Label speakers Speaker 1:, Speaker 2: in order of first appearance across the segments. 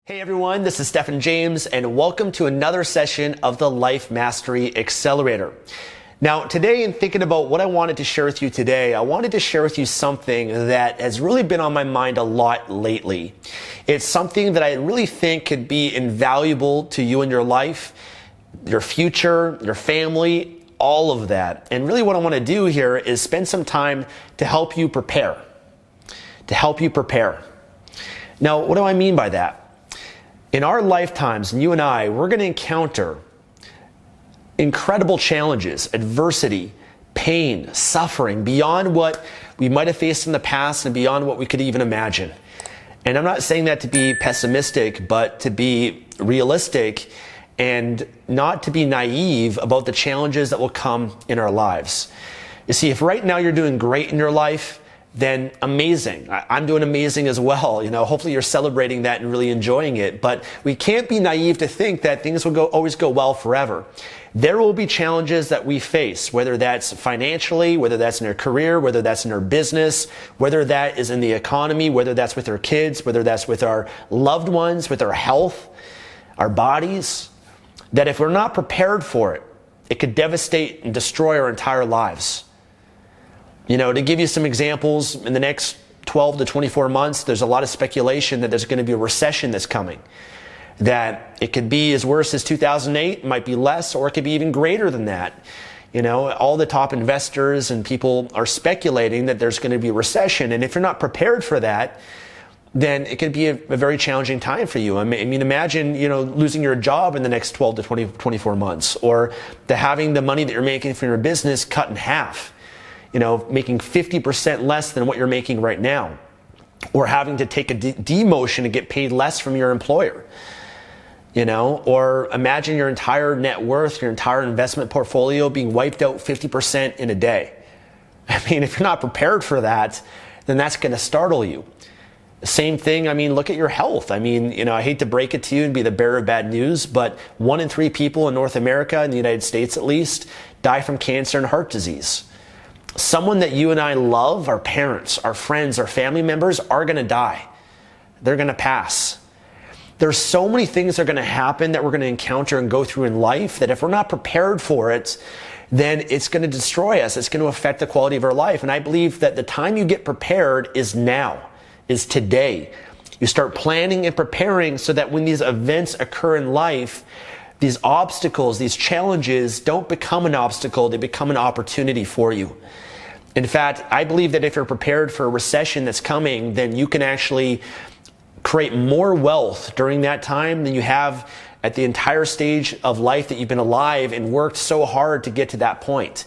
Speaker 1: Hey everyone, this is Stefan James and welcome to another session of the Life Mastery Accelerator. Now today, in thinking about what I wanted to share with you today, I wanted to share with you something that has really been on my mind a lot lately. It's something that I really think could be invaluable to you in your life, your future, your family, all of that. And really what I want to do here is spend some time to help you prepare. Now, what do I mean by that? In our lifetimes, you and I, we're going to encounter incredible challenges, adversity, pain, suffering, beyond what we might have faced in the past and beyond what we could even imagine. And I'm not saying that to be pessimistic, but to be realistic and not to be naive about the challenges that will come in our lives. You see, if right now you're doing great in your life, then amazing. I'm doing amazing as well. Hopefully you're celebrating that and really enjoying it. But we can't be naive to think that things will always go well forever. There will be challenges that we face, whether that's financially, whether that's in our career, whether that's in our business, whether that is in the economy, whether that's with our kids, whether that's with our loved ones, with our health, our bodies, that if we're not prepared for it, it could devastate and destroy our entire lives. To give you some examples, in the next 12 to 24 months, there's a lot of speculation that there's going to be a recession that's coming. That it could be as worse as 2008, it might be less, or it could be even greater than that. All the top investors and people are speculating that there's going to be a recession. And if you're not prepared for that, then it could be a very challenging time for you. I mean, imagine, losing your job in the next 12 to 24 months, or having the money that you're making from your business cut in half. Making 50% less than what you're making right now, or having to take a demotion and get paid less from your employer, or imagine your entire net worth, your entire investment portfolio being wiped out 50% in a day. I mean, if you're not prepared for that, then that's going to startle you. Same thing, look at your health. I hate to break it to you and be the bearer of bad news, but 1 in 3 people in North America, in the United States at least, die from cancer and heart disease. Someone that you and I love, our parents, our friends, our family members, are going to die. They're going to pass. There's so many things that are going to happen that we're going to encounter and go through in life that if we're not prepared for it, then it's going to destroy us. It's going to affect the quality of our life. And I believe that the time you get prepared is now, is today. You start planning and preparing so that when these events occur in life, these obstacles, these challenges don't become an obstacle, they become an opportunity for you. In fact, I believe that if you're prepared for a recession that's coming, then you can actually create more wealth during that time than you have at the entire stage of life that you've been alive and worked so hard to get to that point.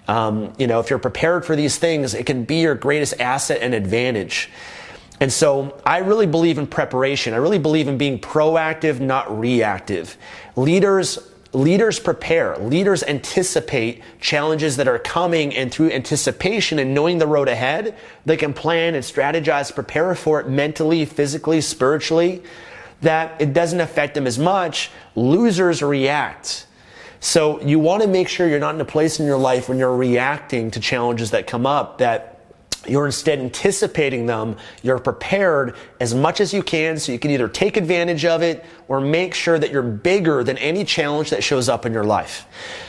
Speaker 1: If you're prepared for these things, it can be your greatest asset and advantage. And so I really believe in preparation. I really believe in being proactive, not reactive. Leaders prepare. Leaders anticipate challenges that are coming, and through anticipation and knowing the road ahead, they can plan and strategize, prepare for it mentally, physically, spiritually, that it doesn't affect them as much. Losers react. So you want to make sure you're not in a place in your life when you're reacting to challenges that come up, that you're instead anticipating them. You're prepared as much as you can so you can either take advantage of it or make sure that you're bigger than any challenge that shows up in your life.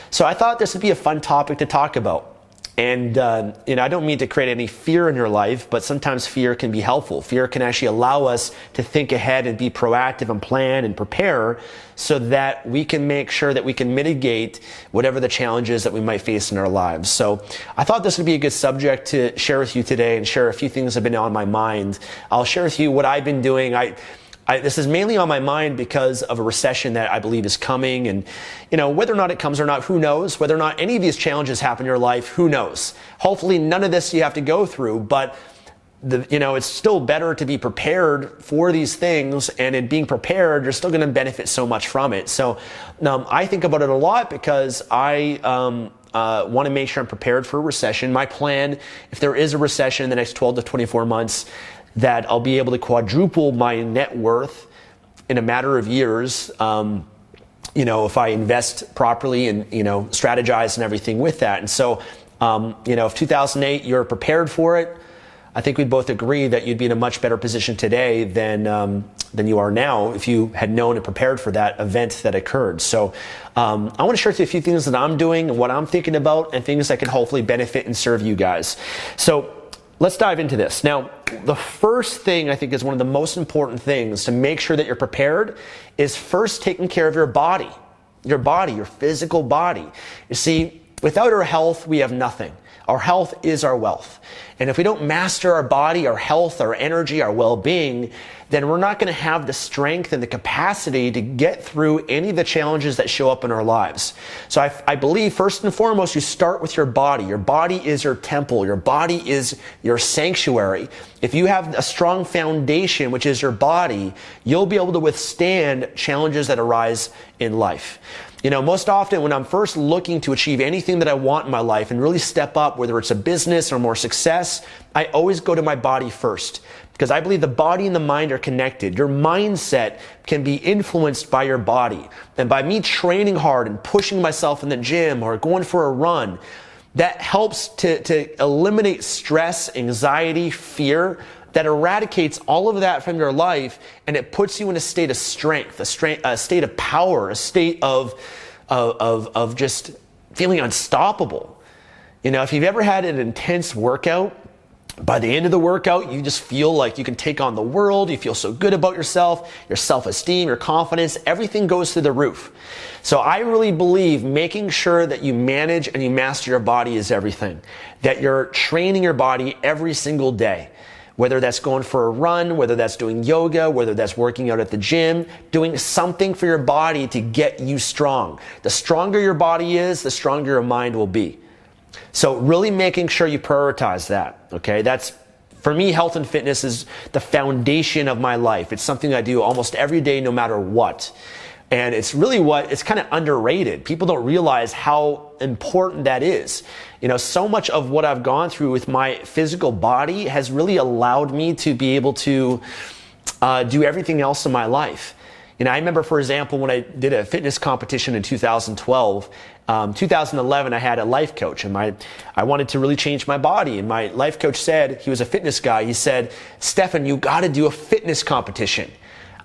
Speaker 1: So I thought this would be a fun topic to talk about. And, I don't mean to create any fear in your life, but sometimes fear can be helpful. Fear can actually allow us to think ahead and be proactive and plan and prepare so that we can make sure that we can mitigate whatever the challenges that we might face in our lives. So I thought this would be a good subject to share with you today and share a few things that have been on my mind. I'll share with you what I've been doing. This is mainly on my mind because of a recession that I believe is coming. And, whether or not it comes or not, who knows? Whether or not any of these challenges happen in your life, who knows? Hopefully none of this you have to go through, but it's still better to be prepared for these things. And in being prepared, you're still going to benefit so much from it. So I think about it a lot because I want to make sure I'm prepared for a recession. My plan, if there is a recession in the next 12 to 24 months, that I'll be able to quadruple my net worth in a matter of years, if I invest properly and, strategize and everything with that. And so, if 2008, you're prepared for it, I think we'd both agree that you'd be in a much better position today than you are now if you had known and prepared for that event that occurred. So I want to share with you a few things that I'm doing and what I'm thinking about and things that can hopefully benefit and serve you guys. So let's dive into this. Now, the first thing I think is one of the most important things to make sure that you're prepared is first taking care of your body, your physical body. You see, without our health, we have nothing. Our health is our wealth. And if we don't master our body, our health, our energy, our well-being, then we're not going to have the strength and the capacity to get through any of the challenges that show up in our lives. So I believe first and foremost, you start with your body. Your body is your temple. Your body is your sanctuary. If you have a strong foundation, which is your body, you'll be able to withstand challenges that arise in life. You know, most often when I'm first looking to achieve anything that I want in my life and really step up, whether it's a business or more success, I always go to my body first. Because I believe the body and the mind are connected. Your mindset can be influenced by your body. And by me training hard and pushing myself in the gym or going for a run, that helps to eliminate stress, anxiety, fear, that eradicates all of that from your life, and it puts you in a state of strength, a state of power, a state of just feeling unstoppable. You know, if you've ever had an intense workout, by the end of the workout, you just feel like you can take on the world. You feel so good about yourself, your self-esteem, your confidence, everything goes through the roof. So I really believe making sure that you manage and you master your body is everything. That you're training your body every single day. Whether that's going for a run, whether that's doing yoga, whether that's working out at the gym, doing something for your body to get you strong. The stronger your body is, the stronger your mind will be. So really making sure you prioritize that, okay? That's, for me, health and fitness is the foundation of my life. It's something I do almost every day, no matter what. And it's really it's kind of underrated. People don't realize how important that is. You know, so much of what I've gone through with my physical body has really allowed me to be able to do everything else in my life. You know, I remember, for example, when I did a fitness competition in 2012, 2011, I had a life coach, and I wanted to really change my body. And my life coach said, he was a fitness guy, he said, "Stefan, you got to do a fitness competition."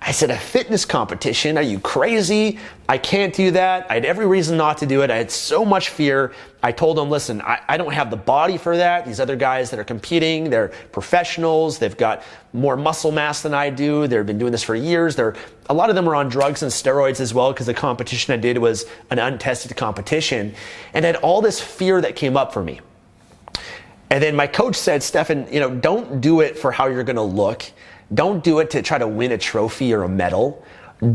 Speaker 1: I said, "A fitness competition? Are you crazy? I can't do that." I had every reason not to do it. I had so much fear. I told him, "Listen, I don't have the body for that. These other guys that are competing, they're professionals. They've got more muscle mass than I do. They've been doing this for years. A lot of them are on drugs and steroids as well, because the competition I did was an untested competition." And I had all this fear that came up for me. And then my coach said, "Stefan, you know, don't do it for how you're going to look. Don't do it to try to win a trophy or a medal.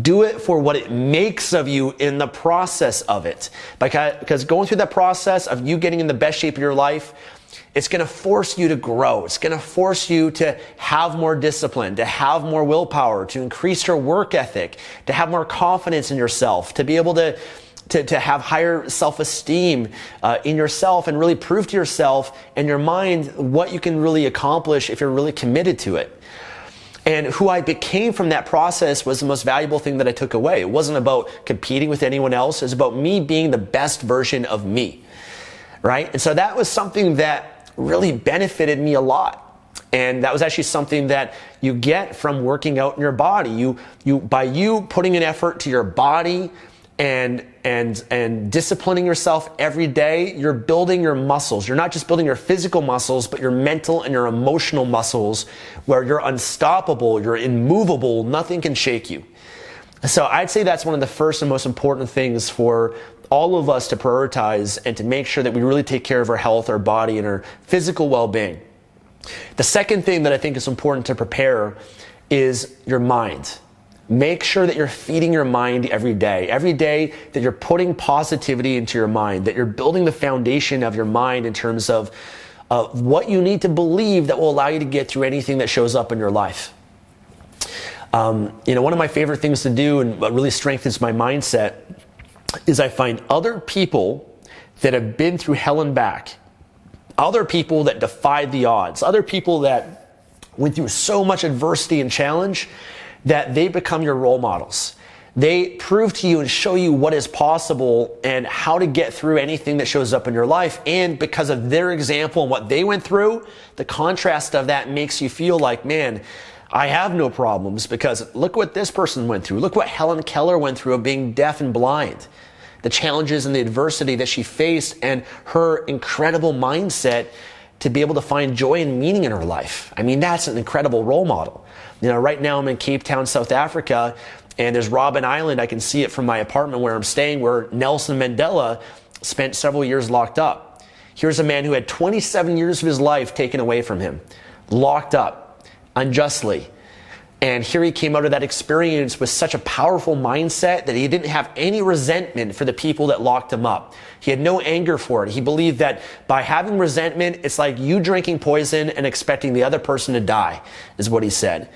Speaker 1: Do it for what it makes of you in the process of it. Because going through that process of you getting in the best shape of your life, it's going to force you to grow. It's going to force you to have more discipline, to have more willpower, to increase your work ethic, to have more confidence in yourself, to be able to have higher self-esteem in yourself and really prove to yourself and your mind what you can really accomplish if you're really committed to it." And who I became from that process was the most valuable thing that I took away. It wasn't about competing with anyone else. It was about me being the best version of me, right? And so that was something that really benefited me a lot. And that was actually something that you get from working out in your body. By you putting an effort to your body and disciplining yourself every day, you're building your muscles. You're not just building your physical muscles, but your mental and your emotional muscles, where you're unstoppable, you're immovable, nothing can shake you. So I'd say that's one of the first and most important things for all of us to prioritize and to make sure that we really take care of our health, our body, and our physical well-being. The second thing that I think is important to prepare is your mind. Make sure that you're feeding your mind every day that you're putting positivity into your mind, that you're building the foundation of your mind in terms of what you need to believe that will allow you to get through anything that shows up in your life. You know, one of my favorite things to do and what really strengthens my mindset is I find other people that have been through hell and back, other people that defied the odds, other people that went through so much adversity and challenge, that they become your role models. They prove to you and show you what is possible and how to get through anything that shows up in your life. And because of their example and what they went through, the contrast of that makes you feel like, man, I have no problems, because look what this person went through. Look what Helen Keller went through of being deaf and blind. The challenges and the adversity that she faced, and her incredible mindset to be able to find joy and meaning in her life. I mean, that's an incredible role model. Right now I'm in Cape Town, South Africa, and there's Robben Island. I can see it from my apartment where I'm staying, where Nelson Mandela spent several years locked up. Here's a man who had 27 years of his life taken away from him, locked up unjustly. And here he came out of that experience with such a powerful mindset that he didn't have any resentment for the people that locked him up. He had no anger for it. He believed that by having resentment, it's like you drinking poison and expecting the other person to die, is what he said.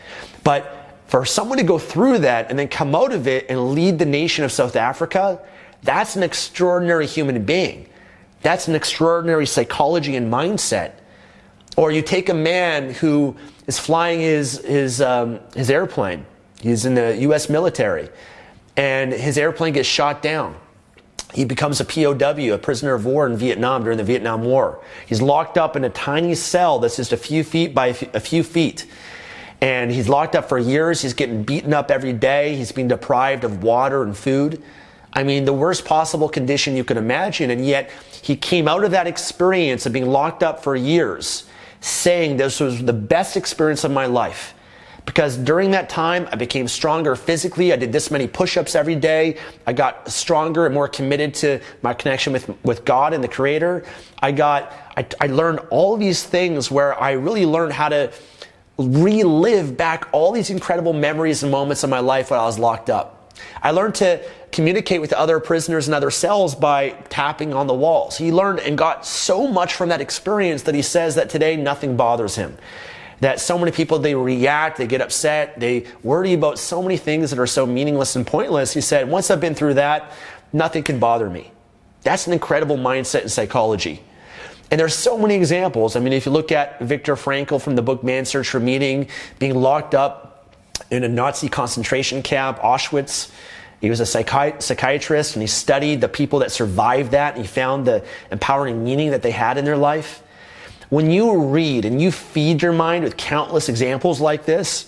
Speaker 1: But for someone to go through that and then come out of it and lead the nation of South Africa, that's an extraordinary human being. That's an extraordinary psychology and mindset. Or you take a man who is flying his airplane. He's in the U.S. military, and his airplane gets shot down. He becomes a POW, a prisoner of war in Vietnam during the Vietnam War. He's locked up in a tiny cell that's just a few feet by a few feet. And he's locked up for years. He's getting beaten up every day. He's being deprived of water and food. I mean, the worst possible condition you can imagine. And yet he came out of that experience of being locked up for years, saying this was the best experience of my life. Because during that time, I became stronger physically. I did this many push-ups every day. I got stronger and more committed to my connection with God and the Creator. I learned all these things where I really learned how to relive back all these incredible memories and moments of my life when I was locked up. I learned to communicate with other prisoners in other cells by tapping on the walls. He learned and got so much from that experience that he says that today nothing bothers him. That so many people, they react, they get upset, they worry about so many things that are so meaningless and pointless. He said, once I've been through that, nothing can bother me. That's an incredible mindset and psychology. And there's so many examples. I mean, if you look at Viktor Frankl from the book Man's Search for Meaning, being locked up in a Nazi concentration camp, Auschwitz. He was a psychiatrist, and he studied the people that survived that, and he found the empowering meaning that they had in their life. When you read and you feed your mind with countless examples like this,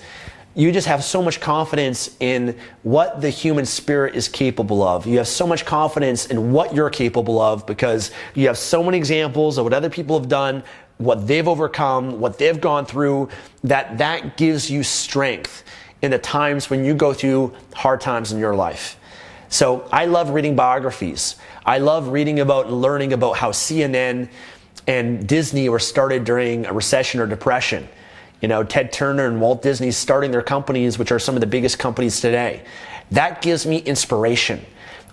Speaker 1: you just have so much confidence in what the human spirit is capable of. You have so much confidence in what you're capable of because you have so many examples of what other people have done, what they've overcome, what they've gone through, that gives you strength in the times when you go through hard times in your life. So I love reading biographies. I love reading about and learning about how CNN and Disney were started during a recession or depression. You know, Ted Turner and Walt Disney starting their companies, which are some of the biggest companies today. That gives me inspiration.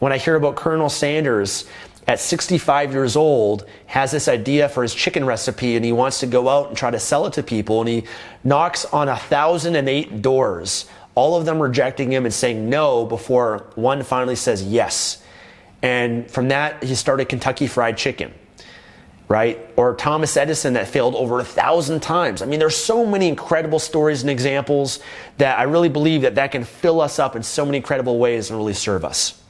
Speaker 1: When I hear about Colonel Sanders at 65 years old, has this idea for his chicken recipe, and he wants to go out and try to sell it to people, and he knocks on 1,008 doors, all of them rejecting him and saying no before one finally says yes. And from that, he started Kentucky Fried Chicken. Right? Or Thomas Edison that failed over 1,000 times. I mean, there's so many incredible stories and examples that I really believe that can fill us up in so many incredible ways and really serve us.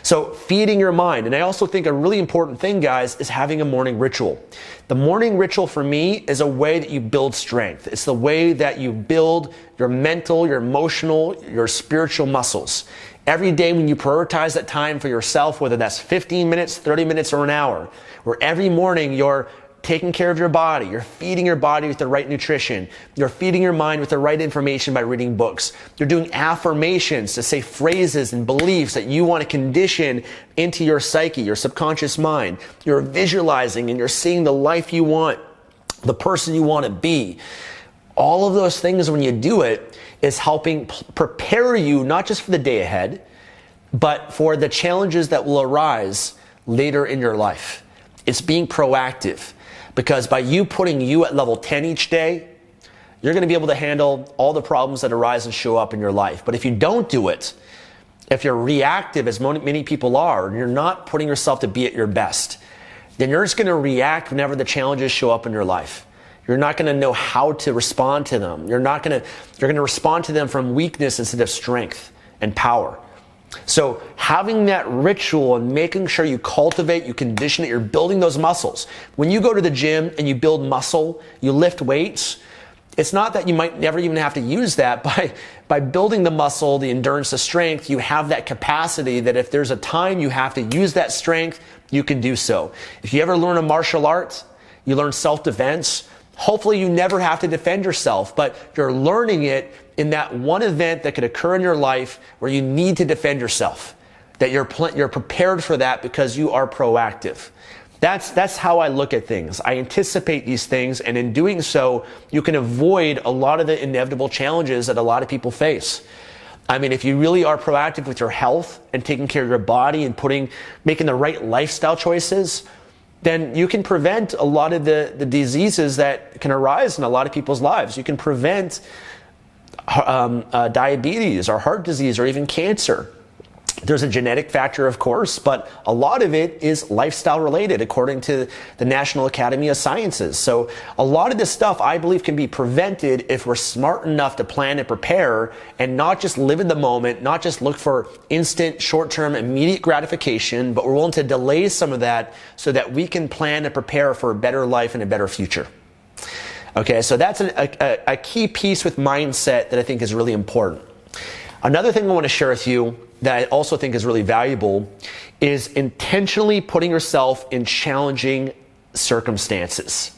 Speaker 1: So feeding your mind. And I also think a really important thing, guys, is having a morning ritual. The morning ritual for me is a way that you build strength. It's the way that you build your mental, your emotional, your spiritual muscles. Every day when you prioritize that time for yourself, whether that's 15 minutes, 30 minutes, or an hour, where every morning you're taking care of your body, you're feeding your body with the right nutrition, you're feeding your mind with the right information by reading books, you're doing affirmations to say phrases and beliefs that you want to condition into your psyche, your subconscious mind, you're visualizing and you're seeing the life you want, the person you want to be. All of those things, when you do it, is helping prepare you not just for the day ahead, but for the challenges that will arise later in your life. It's being proactive, because by you putting you at level 10 each day, you're going to be able to handle all the problems that arise and show up in your life. But if you don't do it, if you're reactive, as many people are, and you're not putting yourself to be at your best, then you're just going to react whenever the challenges show up in your life. You're not going to know how to respond to them. You're going to respond to them from weakness instead of strength and power. So having that ritual and making sure you cultivate, you condition it, you're building those muscles. When you go to the gym and you build muscle, you lift weights, it's not that you might never even have to use that. By building the muscle, the endurance, the strength, you have that capacity that if there's a time you have to use that strength, you can do so. If you ever learn a martial art, you learn self-defense, hopefully you never have to defend yourself, but you're learning it in that one event that could occur in your life where you need to defend yourself, that you're prepared for that because you are proactive. That's how I look at things. I anticipate these things, and in doing so, you can avoid a lot of the inevitable challenges that a lot of people face. I mean, if you really are proactive with your health and taking care of your body and making the right lifestyle choices, then you can prevent a lot of the diseases that can arise in a lot of people's lives. You can prevent diabetes or heart disease or even cancer. There's a genetic factor, of course, but a lot of it is lifestyle related, according to the National Academy of Sciences. So a lot of this stuff, I believe, can be prevented if we're smart enough to plan and prepare and not just live in the moment, not just look for instant, short-term, immediate gratification, but we're willing to delay some of that so that we can plan and prepare for a better life and a better future. Okay, so that's a key piece with mindset that I think is really important. Another thing I want to share with you that I also think is really valuable is intentionally putting yourself in challenging circumstances.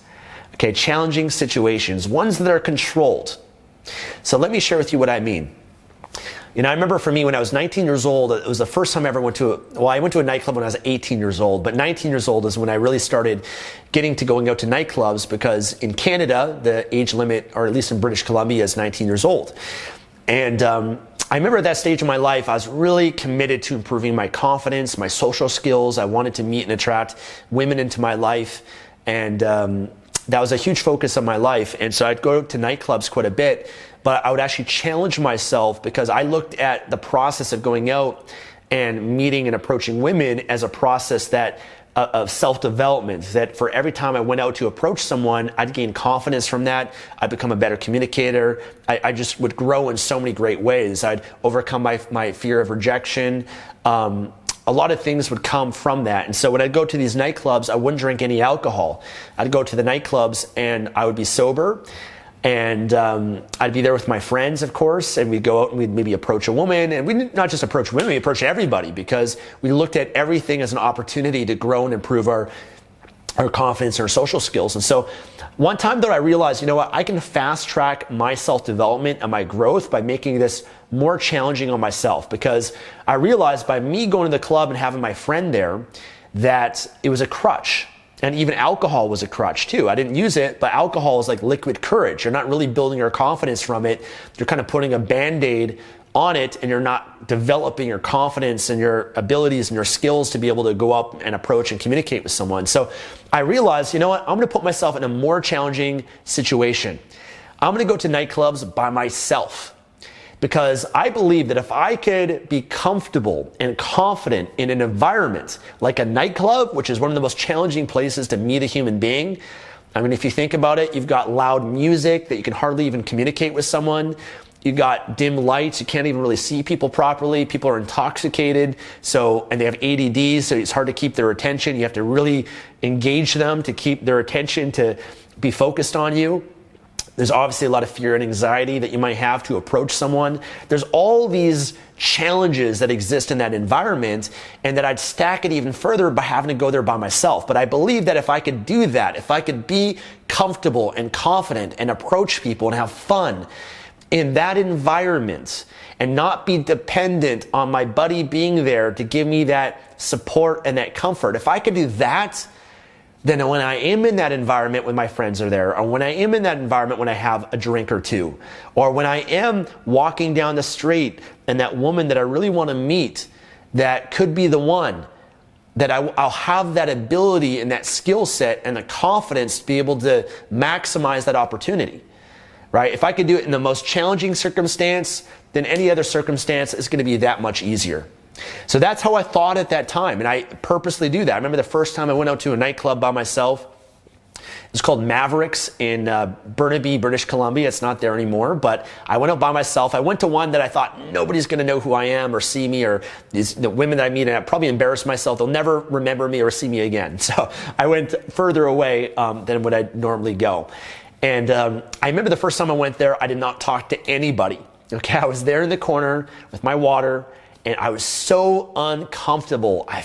Speaker 1: Okay, challenging situations, ones that are controlled. So let me share with you what I mean. You know, I remember for me when I was 19 years old, it was the first time I ever went to I went to a nightclub when I was 18 years old, but 19 years old is when I really started getting to going out to nightclubs, because in Canada, the age limit, or at least in British Columbia, is 19 years old. And I remember at that stage of my life, I was really committed to improving my confidence, my social skills. I wanted to meet and attract women into my life. And that was a huge focus of my life. And so I'd go to nightclubs quite a bit, but I would actually challenge myself because I looked at the process of going out and meeting and approaching women as a process that of self-development, that for every time I went out to approach someone, I'd gain confidence from that. I'd become a better communicator. I just would grow in so many great ways. I'd overcome my fear of rejection. A lot of things would come from that. And so when I'd go to these nightclubs, I wouldn't drink any alcohol. I'd go to the nightclubs and I would be sober. And I'd be there with my friends, of course, and we'd go out and we'd maybe approach a woman. And we'd not just approach women, we approached everybody, because we looked at everything as an opportunity to grow and improve our confidence and our social skills. And so one time though, I realized, you know what, I can fast track my self-development and my growth by making this more challenging on myself, because I realized by me going to the club and having my friend there that it was a crutch. And even alcohol was a crutch too. I didn't use it, but alcohol is like liquid courage. You're not really building your confidence from it. You're kind of putting a Band-Aid on it, and you're not developing your confidence and your abilities and your skills to be able to go up and approach and communicate with someone. So I realized, you know what, I'm going to put myself in a more challenging situation. I'm going to go to nightclubs by myself. Because I believe that if I could be comfortable and confident in an environment like a nightclub, which is one of the most challenging places to meet a human being. I mean, if you think about it, you've got loud music that you can hardly even communicate with someone. You've got dim lights. You can't even really see people properly. People are intoxicated. And they have ADD, so it's hard to keep their attention. You have to really engage them to keep their attention to be focused on you. There's obviously a lot of fear and anxiety that you might have to approach someone. There's all these challenges that exist in that environment, and that I'd stack it even further by having to go there by myself. But I believe that if I could do that, if I could be comfortable and confident and approach people and have fun in that environment and not be dependent on my buddy being there to give me that support and that comfort, if I could do that, then when I am in that environment when my friends are there, or when I am in that environment when I have a drink or two, or when I am walking down the street and that woman that I really want to meet that could be the one, that I'll have that ability and that skill set and the confidence to be able to maximize that opportunity, right? If I could do it in the most challenging circumstance, then any other circumstance is going to be that much easier. So that's how I thought at that time, and I purposely do that. I remember the first time I went out to a nightclub by myself. It It's called Mavericks in Burnaby, British Columbia. It's not there anymore, but I went out by myself. I went to one that I thought nobody's going to know who I am or see me, or the women that I meet, and I probably embarrass myself. They'll never remember me or see me again. So I went further away than would I normally go. And I remember the first time I went there, I did not talk to anybody. Okay, I was there in the corner with my water, and I was so uncomfortable. I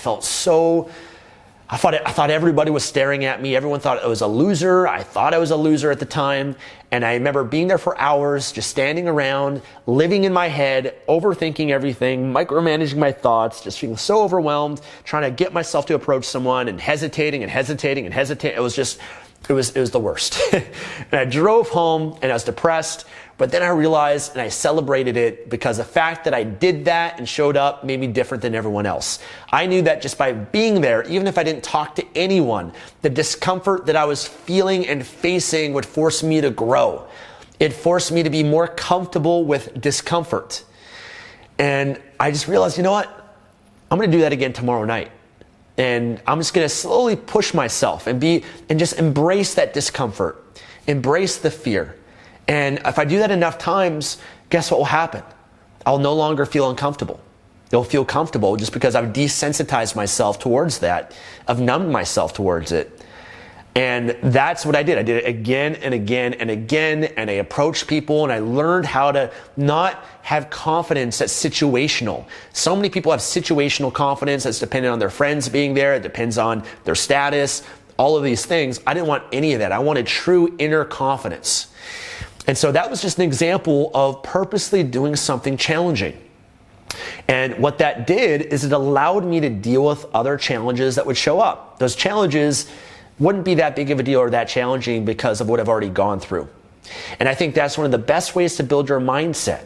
Speaker 1: thought everybody was staring at me. Everyone thought I was a loser. I thought I was a loser at the time. And I remember being there for hours, just standing around, living in my head, overthinking everything, micromanaging my thoughts, just feeling so overwhelmed, trying to get myself to approach someone and hesitating. It was the worst. And I drove home and I was depressed, but then I realized and I celebrated it because the fact that I did that and showed up made me different than everyone else. I knew that just by being there, even if I didn't talk to anyone, the discomfort that I was feeling and facing would force me to grow. It forced me to be more comfortable with discomfort. And I just realized, you know what? I'm going to do that again tomorrow night. And I'm just going to slowly push myself and just embrace that discomfort, embrace the fear. And if I do that enough times, guess what will happen? I'll no longer feel uncomfortable. It'll feel comfortable just because I've desensitized myself towards that. I've numbed myself towards it. And that's what I did. I did it again and again and again, and I approached people and I learned how to not have confidence that's situational. So many people have situational confidence that's dependent on their friends being there. It depends on their status, all of these things. I didn't want any of that. I wanted true inner confidence. And so that was just an example of purposely doing something challenging. And what that did is it allowed me to deal with other challenges that would show up. Those challenges wouldn't be that big of a deal or that challenging because of what I've already gone through. And I think that's one of the best ways to build your mindset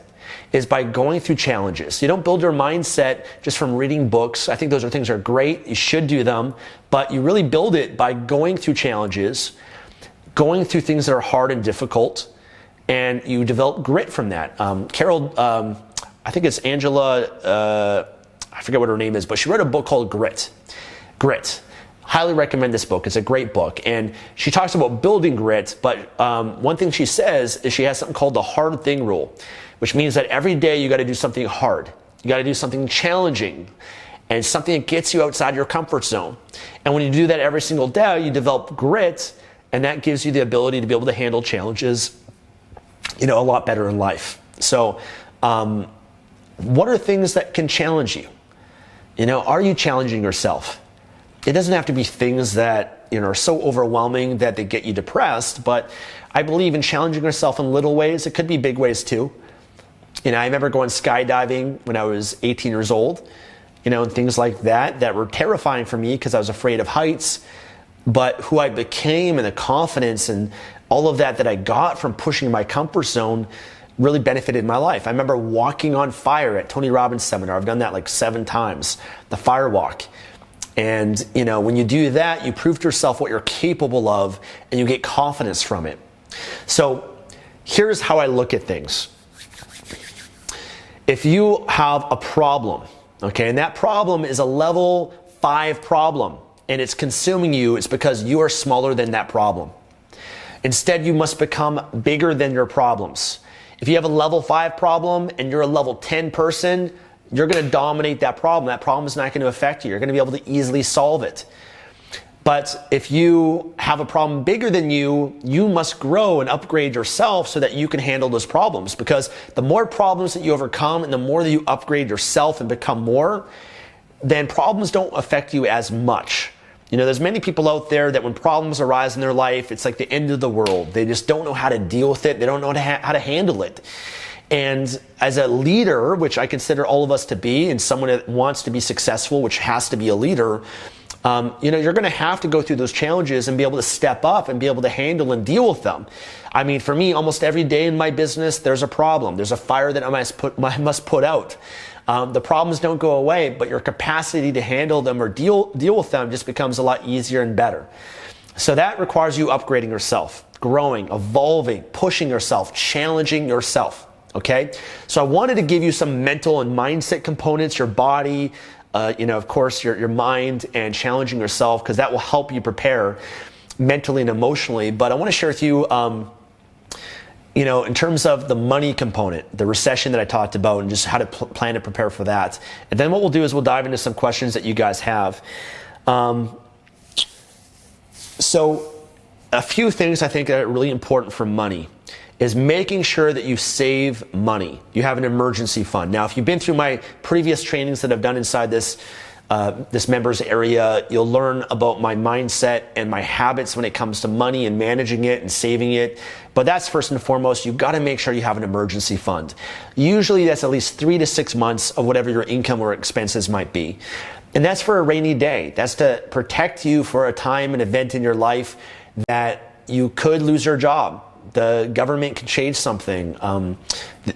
Speaker 1: is by going through challenges. You don't build your mindset just from reading books. I think those are things that are great. You should do them, but you really build it by going through challenges, going through things that are hard and difficult, and you develop grit from that. Carol, I think it's Angela, I forget what her name is, but she wrote a book called Grit. Highly recommend this book. It's a great book. And she talks about building grit, but one thing she says is she has something called the hard thing rule, which means that every day you got to do something hard. You got to do something challenging and something that gets you outside your comfort zone. And when you do that every single day, you develop grit, and that gives you the ability to be able to handle challenges, a lot better in life. So, what are things that can challenge you? Are you challenging yourself? It doesn't have to be things that are so overwhelming that they get you depressed, but I believe in challenging yourself in little ways. It could be big ways too. I remember going skydiving when I was 18 years old, and things like that were terrifying for me because I was afraid of heights. But who I became and the confidence and all of that I got from pushing my comfort zone really benefited my life. I remember walking on fire at Tony Robbins' seminar. I've done that like 7 times, the fire walk. And, when you do that, you prove to yourself what you're capable of and you get confidence from it. So here's how I look at things. If you have a problem, okay, and that problem is a level 5 problem and it's consuming you, it's because you are smaller than that problem. Instead, you must become bigger than your problems. If you have a level 5 problem and you're a level 10 person, you're going to dominate that problem. That problem is not going to affect you. You're going to be able to easily solve it. But if you have a problem bigger than you, you must grow and upgrade yourself so that you can handle those problems. Because the more problems that you overcome and the more that you upgrade yourself and become more, then problems don't affect you as much. There's many people out there that when problems arise in their life, it's like the end of the world. They just don't know how to deal with it. They don't know how to handle it. And as a leader, which I consider all of us to be, and someone that wants to be successful, which has to be a leader, you're going to have to go through those challenges and be able to step up and be able to handle and deal with them. I mean, for me, almost every day in my business, there's a problem. There's a fire that I must put out. The problems don't go away, but your capacity to handle them or deal with them just becomes a lot easier and better. So that requires you upgrading yourself, growing, evolving, pushing yourself, challenging yourself. Okay, so I wanted to give you some mental and mindset components, your body, of course, your mind, and challenging yourself, because that will help you prepare. mentally and emotionally. But I want to share with you, in terms of the money component, the recession that I talked about, and just how to plan to prepare for that. And then what we'll do is we'll dive into some questions that you guys have. So a few things I think that are really important for money is making sure that you save money. You have an emergency fund. Now, if you've been through my previous trainings that I've done inside this members area, you'll learn about my mindset and my habits when it comes to money and managing it and saving it. But that's first and foremost, you've got to make sure you have an emergency fund. Usually that's at least 3 to 6 months of whatever your income or expenses might be. And that's for a rainy day. That's to protect you for a time, an event in your life that you could lose your job. The government could change something.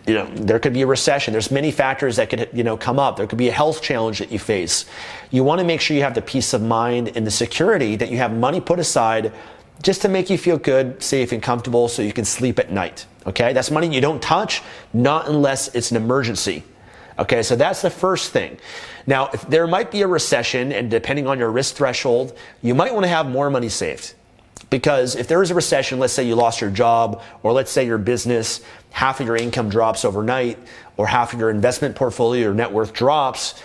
Speaker 1: There could be a recession. There's many factors that could, come up. There could be a health challenge that you face. You want to make sure you have the peace of mind and the security that you have money put aside just to make you feel good, safe, and comfortable so you can sleep at night. Okay? That's money you don't touch, not unless it's an emergency. Okay, so that's the first thing. Now, if there might be a recession, and depending on your risk threshold, you might want to have more money saved. Because if there is a recession, let's say you lost your job, or let's say your business, half of your income drops overnight, or half of your investment portfolio or net worth drops,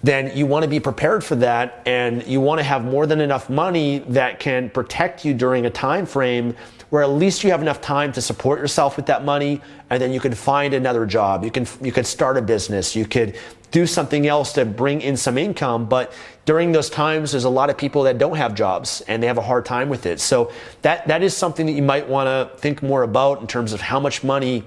Speaker 1: then you want to be prepared for that, and you want to have more than enough money that can protect you during a time frame where at least you have enough time to support yourself with that money, and then you can find another job. You could start a business. You could do something else to bring in some income. But during those times, there's a lot of people that don't have jobs and they have a hard time with it. So that is something that you might want to think more about in terms of how much money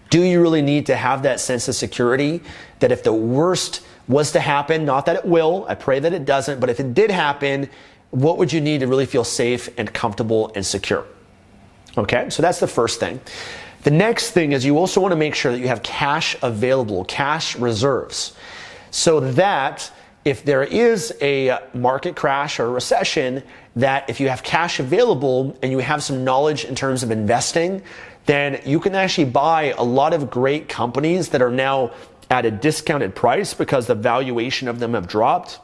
Speaker 1: do you really need to have that sense of security that if the worst was to happen, not that it will, I pray that it doesn't, but if it did happen, what would you need to really feel safe and comfortable and secure? Okay, so that's the first thing. The next thing is you also want to make sure that you have cash available, cash reserves, so that if there is a market crash or a recession, that if you have cash available and you have some knowledge in terms of investing, then you can actually buy a lot of great companies that are now at a discounted price because the valuation of them have dropped.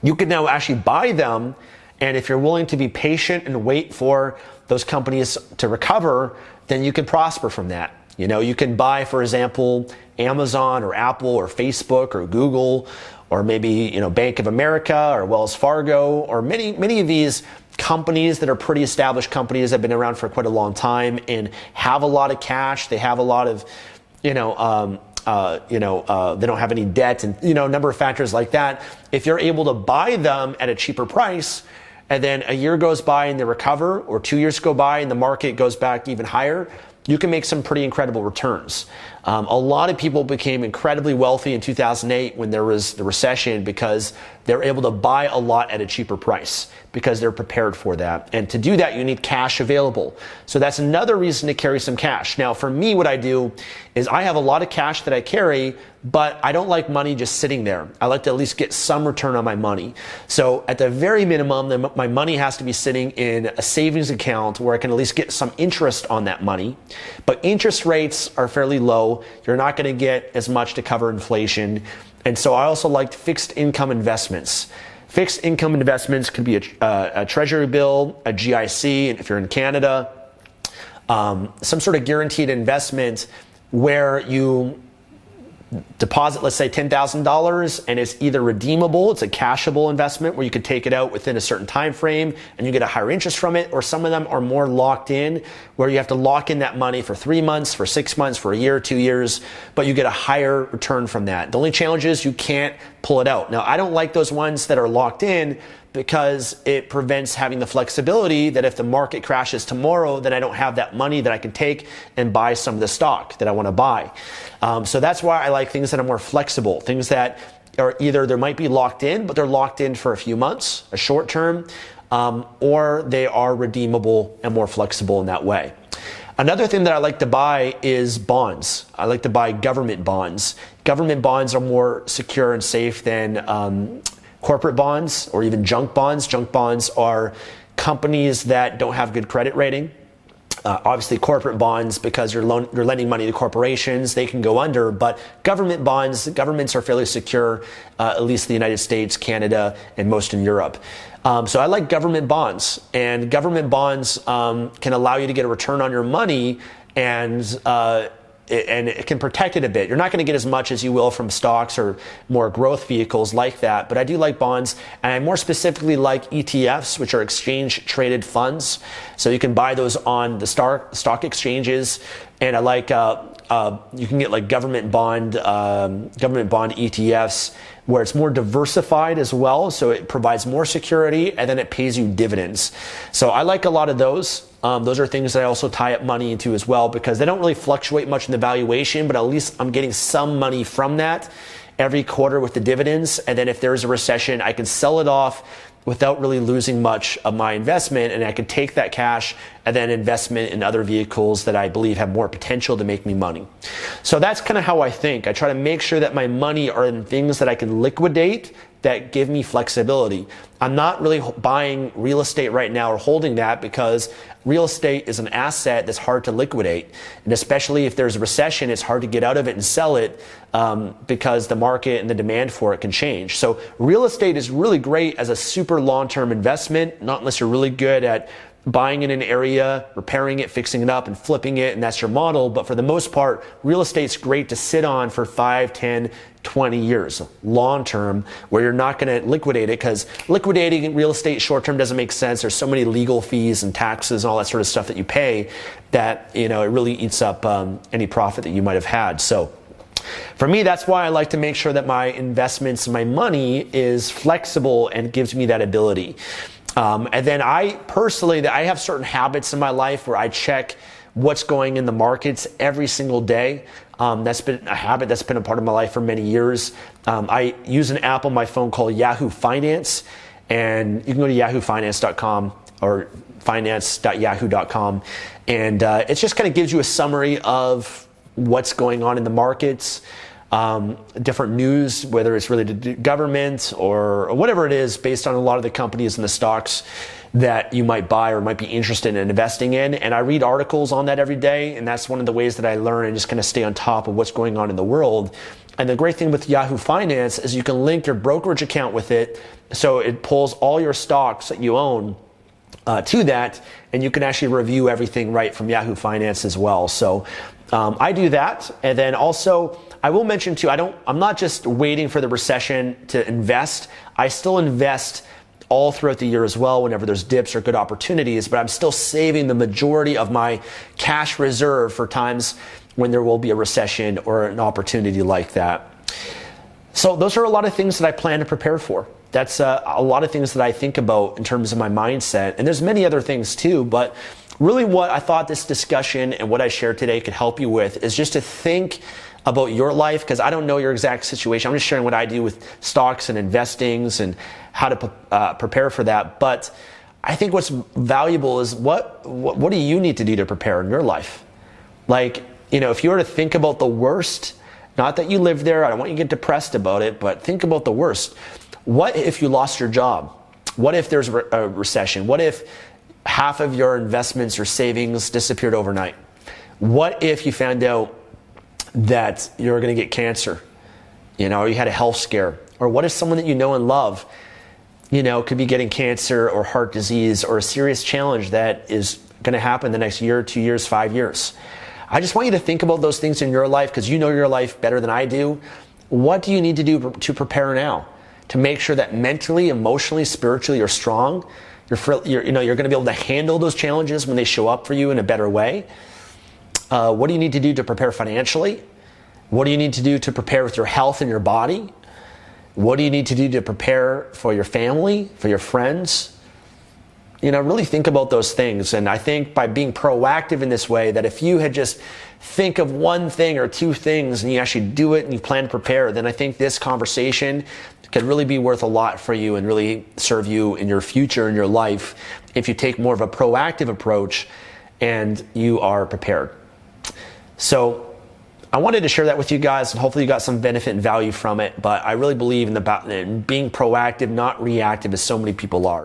Speaker 1: You can now actually buy them, and if you're willing to be patient and wait for those companies to recover, then you can prosper from that. You can buy, for example, Amazon or Apple or Facebook or Google, or maybe, Bank of America or Wells Fargo, or many of these companies that are pretty established companies that have been around for quite a long time and have a lot of cash. They have a lot of, they don't have any debt, and, a number of factors like that. If you're able to buy them at a cheaper price, and then a year goes by and they recover, or 2 years go by and the market goes back even higher, you can make some pretty incredible returns. A lot of people became incredibly wealthy in 2008 when there was the recession because they're able to buy a lot at a cheaper price because they're prepared for that. And to do that, you need cash available. So that's another reason to carry some cash. Now, for me, what I do is I have a lot of cash that I carry, but I don't like money just sitting there. I like to at least get some return on my money. So at the very minimum, my money has to be sitting in a savings account where I can at least get some interest on that money. But interest rates are fairly low. You're not going to get as much to cover inflation. And so I also like fixed income investments. Fixed income investments could be a treasury bill, a GIC, and if you're in Canada, some sort of guaranteed investment where you deposit, let's say $10,000, and it's either redeemable, it's a cashable investment where you could take it out within a certain time frame and you get a higher interest from it, or some of them are more locked in where you have to lock in that money for 3 months, for 6 months, for a year, 2 years, but you get a higher return from that. The only challenge is you can't pull it out. Now, I don't like those ones that are locked in because it prevents having the flexibility that if the market crashes tomorrow, then I don't have that money that I can take and buy some of the stock that I want to buy. So that's why I like things that are more flexible, things that are either they might be locked in, but they're locked in for a few months, a short term, or they are redeemable and more flexible in that way. Another thing that I like to buy is bonds. I like to buy government bonds. Government bonds are more secure and safe than corporate bonds or even junk bonds. Junk bonds are companies that don't have good credit rating. Obviously, corporate bonds, because you're lending money to corporations, they can go under. But government bonds, governments are fairly secure, at least in the United States, Canada, and most in Europe. So I like government bonds. And government bonds can allow you to get a return on your money, and it can protect it a bit. You're not going to get as much as you will from stocks or more growth vehicles like that, but I do like bonds, and I more specifically like ETFs, which are exchange-traded funds. So you can buy those on the stock exchanges, and I like you can get like government bond ETFs, where it's more diversified as well, so it provides more security, and then it pays you dividends. So I like a lot of those. Those are things that I also tie up money into as well, because they don't really fluctuate much in the valuation, but at least I'm getting some money from that every quarter with the dividends. And then if there's a recession, I can sell it off without really losing much of my investment, and I could take that cash and then investment in other vehicles that I believe have more potential to make me money. So that's kind of how I think. I try to make sure that my money are in things that I can liquidate that give me flexibility. I'm not really buying real estate right now or holding that, because real estate is an asset that's hard to liquidate. And especially if there's a recession, it's hard to get out of it and sell it, because the market and the demand for it can change. So real estate is really great as a super long-term investment, not unless you're really good at buying in an area, repairing it, fixing it up, and flipping it, and that's your model. But for the most part, real estate's great to sit on for 5, 10, 20 years, long term, where you're not going to liquidate it, because liquidating real estate short term doesn't make sense. There's so many legal fees and taxes and all that sort of stuff that you pay that, it really eats up any profit that you might have had. So for me, that's why I like to make sure that my investments and my money is flexible and gives me that ability. And then I have certain habits in my life where I check what's going in the markets every single day. That's been a habit that's been a part of my life for many years. I use an app on my phone called Yahoo Finance, and you can go to yahoofinance.com or finance.yahoo.com, and it just kind of gives you a summary of what's going on in the markets, different news, whether it's related to government or whatever it is, based on a lot of the companies and the stocks that you might buy or might be interested in investing in. And I read articles on that every day, and that's one of the ways that I learn and just kind of stay on top of what's going on in the world. And the great thing with Yahoo Finance is you can link your brokerage account with it, so it pulls all your stocks that you own to that, and you can actually review everything right from Yahoo Finance as well. So I do that. And then also, I will mention too, I'm not just waiting for the recession to invest. I still invest all throughout the year as well whenever there's dips or good opportunities, but I'm still saving the majority of my cash reserve for times when there will be a recession or an opportunity like that. So those are a lot of things that I plan to prepare for. That's a lot of things that I think about in terms of my mindset. And there's many other things too, but really what I thought this discussion and what I shared today could help you with is just to think about your life, because I don't know your exact situation. I'm just sharing what I do with stocks and investings and how to prepare for that. But I think what's valuable is what do you need to do to prepare in your life? Like, if you were to think about the worst, not that you live there, I don't want you to get depressed about it, but think about the worst. What if you lost your job? What if there's a recession? What if half of your investments or savings disappeared overnight? What if you found out that you're going to get cancer, or you had a health scare? Or what if someone that you know and love, could be getting cancer or heart disease or a serious challenge that is going to happen the next year, 2 years, 5 years? I just want you to think about those things in your life, because you know your life better than I do. What do you need to do to prepare now to make sure that mentally, emotionally, spiritually you're strong? You're going to be able to handle those challenges when they show up for you in a better way. What do you need to do to prepare financially? What do you need to do to prepare with your health and your body? What do you need to do to prepare for your family, for your friends? Really think about those things. And I think by being proactive in this way, that if you had just think of one thing or two things and you actually do it and you plan to prepare, then I think this conversation could really be worth a lot for you and really serve you in your future, in your life, if you take more of a proactive approach and you are prepared. So I wanted to share that with you guys, and hopefully you got some benefit and value from it. But I really believe in being proactive, not reactive, as so many people are.